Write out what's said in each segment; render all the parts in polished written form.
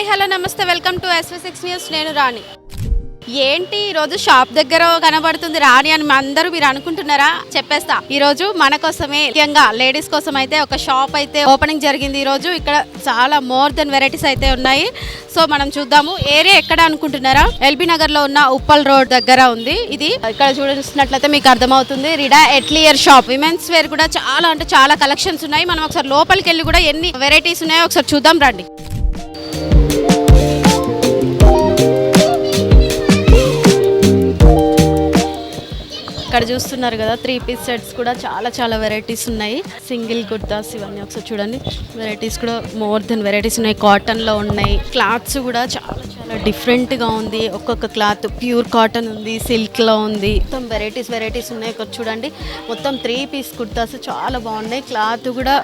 Hi hello నమస్తే welcome to SV6 news. నేను రాణి. ఏంటి ఈరోజు షాప్ దగ్గర కనబడుతుంది రాణి అని అందరూ మీరు అనుకుంటున్నారా? చెప్పేస్తా. ఈరోజు మన కోసమే, ముఖ్యంగా లేడీస్ కోసం అయితే ఒక షాప్ అయితే ఓపెనింగ్ జరిగింది ఈరోజు. ఇక్కడ చాలా మోర్ దెన్ వెరైటీస్ అయితే ఉన్నాయి. సో మనం చూద్దాము. ఏరియా ఎక్కడ అనుకుంటున్నారా? ఎల్బీ నగర్ లో ఉన్న ఉప్పల్ రోడ్ దగ్గర ఉంది ఇది. ఇక్కడ చూసినట్లయితే మీకు అర్థమవుతుంది. రిడా ఎట్లియర్ షాప్. విమెన్స్ వేర్ కూడా చాలా అంటే చాలా కలెక్షన్స్ ఉన్నాయి. మనం ఒకసారి లోపలికి వెళ్ళి కూడా ఎన్ని వెరైటీస్ ఉన్నాయో ఒకసారి చూద్దాం రండి. ఇక్కడ చూస్తున్నారు కదా 3 పీస్ సెట్స్ కూడా చాలా వెరైటీస్ ఉన్నాయి. సింగిల్ కుర్తాస్ ఇవన్నీ ఒకసారి చూడండి. వెరైటీస్ కూడా మోర్ దెన్ వెరైటీస్ ఉన్నాయి. కాటన్లో ఉన్నాయి. క్లాత్స్ కూడా చాలా డిఫరెంట్గా ఉంది. ఒక్కొక్క క్లాత్ ప్యూర్ కాటన్ ఉంది, సిల్క్లో ఉంది. మొత్తం వెరైటీస్ ఉన్నాయి. ఇక్కడ చూడండి మొత్తం 3 పీస్ కుర్తాస్ చాలా బాగున్నాయి. క్లాత్ కూడా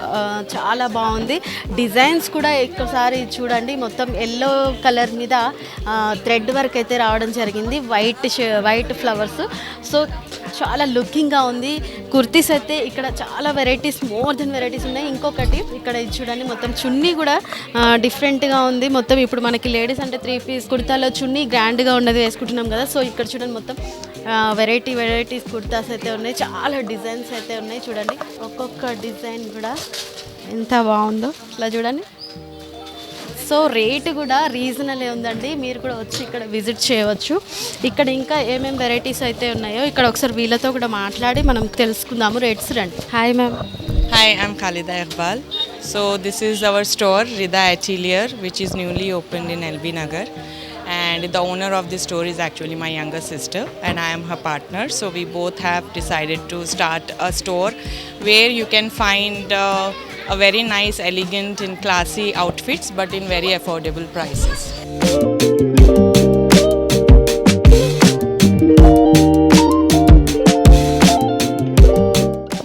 చాలా బాగుంది. డిజైన్స్ కూడా ఒక్కసారి చూడండి. మొత్తం ఎల్లో కలర్ మీద థ్రెడ్ వర్క్ అయితే రావడం జరిగింది. White flowers. సో చాలా లుకింగ్గా ఉంది. కుర్తీస్ అయితే ఇక్కడ చాలా వెరైటీస్, మోర్ దెన్ వెరైటీస్ ఉన్నాయి. ఇంకొకటి ఇక్కడ చూడండి మొత్తం చున్నీ కూడా డిఫరెంట్గా ఉంది. మొత్తం ఇప్పుడు మనకి లేడీస్ అంటే 3 పీస్ కుర్తాలో చున్నీ గ్రాండ్గా ఉన్నది వేసుకుంటున్నాం కదా. సో ఇక్కడ చూడండి మొత్తం వెరైటీస్ కుర్తాస్ అయితే ఉన్నాయి. చాలా డిజైన్స్ అయితే ఉన్నాయి. చూడండి ఒక్కొక్క డిజైన్ కూడా ఎంత బాగుందో ఇట్లా చూడండి. సో రేటు కూడా రీజనబుల్ ఉందండి. మీరు కూడా వచ్చి ఇక్కడ విజిట్ చేయవచ్చు. ఇక్కడ ఇంకా ఏమేమి వెరైటీస్ అయితే ఉన్నాయో ఇక్కడ ఒకసారి వీళ్ళతో కూడా మాట్లాడి మనం తెలుసుకుందాము. రేట్స్ రండి. Hi ma'am. Hi, I'm Khalida Iqbal. So this is our store, Rida Atelier, which is newly opened in LB Nagar. And the owner of this store is actually my younger sister and I am her partner. So we both have decided to start a store where you can find a very nice, elegant and classy outfits but in very affordable prices.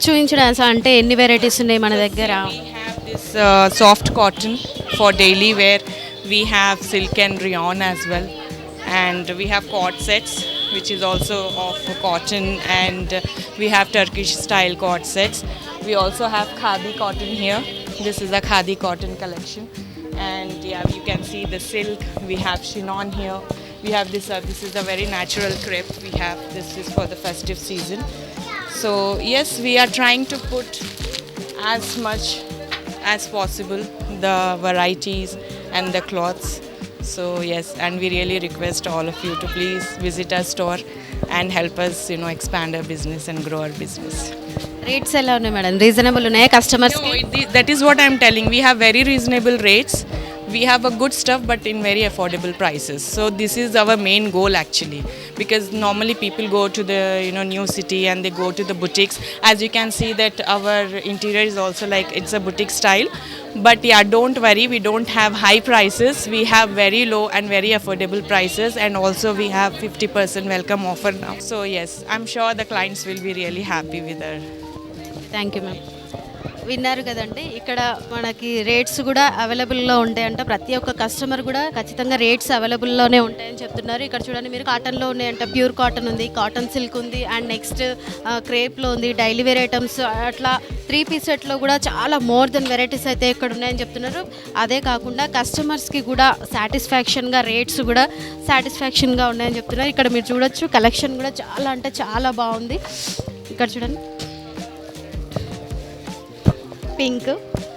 చూపించడానికి అంటే ఎన్ని varieties ఉన్నాయి మన దగ్గర? We have this soft cotton for daily wear. We have silk and rayon as well. And we have cord sets which is also of cotton, and we have Turkish style cord sets. We also have khadi cotton here. This is a khadi cotton collection. And yeah, you can see the silk. We have chignon here. We have this is a very natural crepe we have. This is for the festive season. So yes, we are trying to put as much as possible the varieties and the cloths. So yes, and we really request all of you to please visit our store and help us, expand our business and grow our business. Rates ఎలా ఉన్నాయి madam? Reasonable ఉన్నాయా customers? That is what I'm telling. We have very reasonable rates. We have a good stuff but in very affordable prices. So this is our main goal actually, because normally people go to the new city and they go to the boutiques. As you can see that our interior is also like it's a boutique style. But yeah, don't worry, we don't have high prices. We have very low and very affordable prices, and also we have 50% welcome offer now. So yes, I'm sure the clients will be really happy with our. Thank you ma'am. విన్నారు కదండి, ఇక్కడ మనకి rates కూడా అవైలబుల్లో ఉంటాయంట. ప్రతి ఒక్క customer కూడా ఖచ్చితంగా రేట్స్ అవైలబుల్లోనే ఉంటాయని చెప్తున్నారు. ఇక్కడ చూడండి మీరు కాటన్లో ఉన్నాయంట. ప్యూర్ కాటన్ ఉంది, కాటన్ సిల్క్ ఉంది, అండ్ నెక్స్ట్ క్రేప్లో ఉంది, డైలీ వేర్ ఐటమ్స్, అట్లా 3 పీస్ సెట్లో కూడా చాలా మోర్ దెన్ వెరైటీస్ అయితే ఇక్కడ ఉన్నాయని చెప్తున్నారు. అదే కాకుండా కస్టమర్స్కి కూడా సాటిస్ఫాక్షన్గా రేట్స్ కూడా సాటిస్ఫాక్షన్గా ఉన్నాయని చెప్తున్నారు. ఇక్కడ మీరు చూడొచ్చు కలెక్షన్ కూడా చాలా అంటే చాలా బాగుంది. ఇక్కడ చూడండి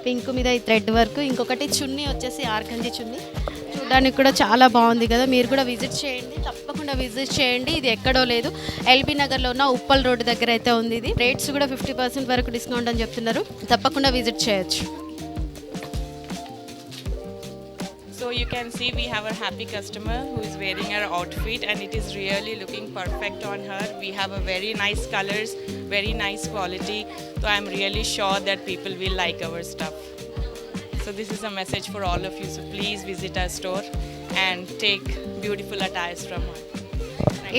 పింక్ మీద ఈ థ్రెడ్ వర్క్. ఇంకొకటి చున్నీ వచ్చేసి ఆర్కంజీ చున్నీ. చూడడానికి కూడా చాలా బాగుంది కదా. మీరు కూడా విజిట్ చేయండి, తప్పకుండా విజిట్ చేయండి. ఇది ఎక్కడో లేదు, ఎల్బీ నగర్లో ఉన్న ఉప్పల్ రోడ్ దగ్గర అయితే ఉంది. ఇది రేట్స్ కూడా 50% వరకు డిస్కౌంట్ అని చెప్తున్నారు. తప్పకుండా విజిట్ చేయొచ్చు. So you can see we have a happy customer who is wearing her outfit and it is really looking perfect on her. We have a very nice colors, very nice quality. So I'm really sure that people will like our stuff. So this is a message for all of you. So please visit our store and take beautiful attires from her.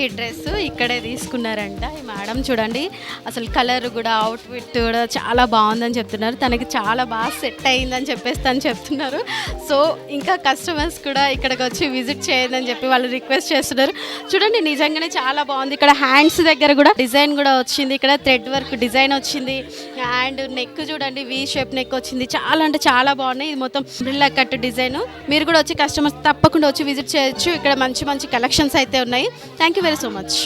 ఈ dress ఇక్కడే తీసుకున్నారంట. ఈ madam చూడండి, అసలు colour కూడా outfit కూడా చాలా బాగుందని చెప్తున్నారు. తనకి చాలా బాగా సెట్ అయ్యిందని చెప్పేసి తను చెప్తున్నారు. సో ఇంకా కస్టమర్స్ కూడా ఇక్కడికి వచ్చి విజిట్ చేయండి చెప్పి వాళ్ళు రిక్వెస్ట్ చేస్తున్నారు. చూడండి నిజంగానే చాలా బాగుంది. ఇక్కడ హ్యాండ్స్ దగ్గర కూడా డిజైన్ కూడా వచ్చింది. ఇక్కడ థ్రెడ్ వర్క్ డిజైన్ వచ్చింది. అండ్ నెక్ చూడండి, వి షేప్ నెక్ వచ్చింది. చాలా అంటే చాలా బాగున్నాయి. ఇది మొత్తం బ్రిల్లా కట్ డిజైన్. మీరు కూడా వచ్చి కస్టమర్స్ తప్పకుండా వచ్చి విజిట్ చేయొచ్చు. ఇక్కడ మంచి మంచి కలెక్షన్స్ అయితే ఉన్నాయి. Thank you very so much.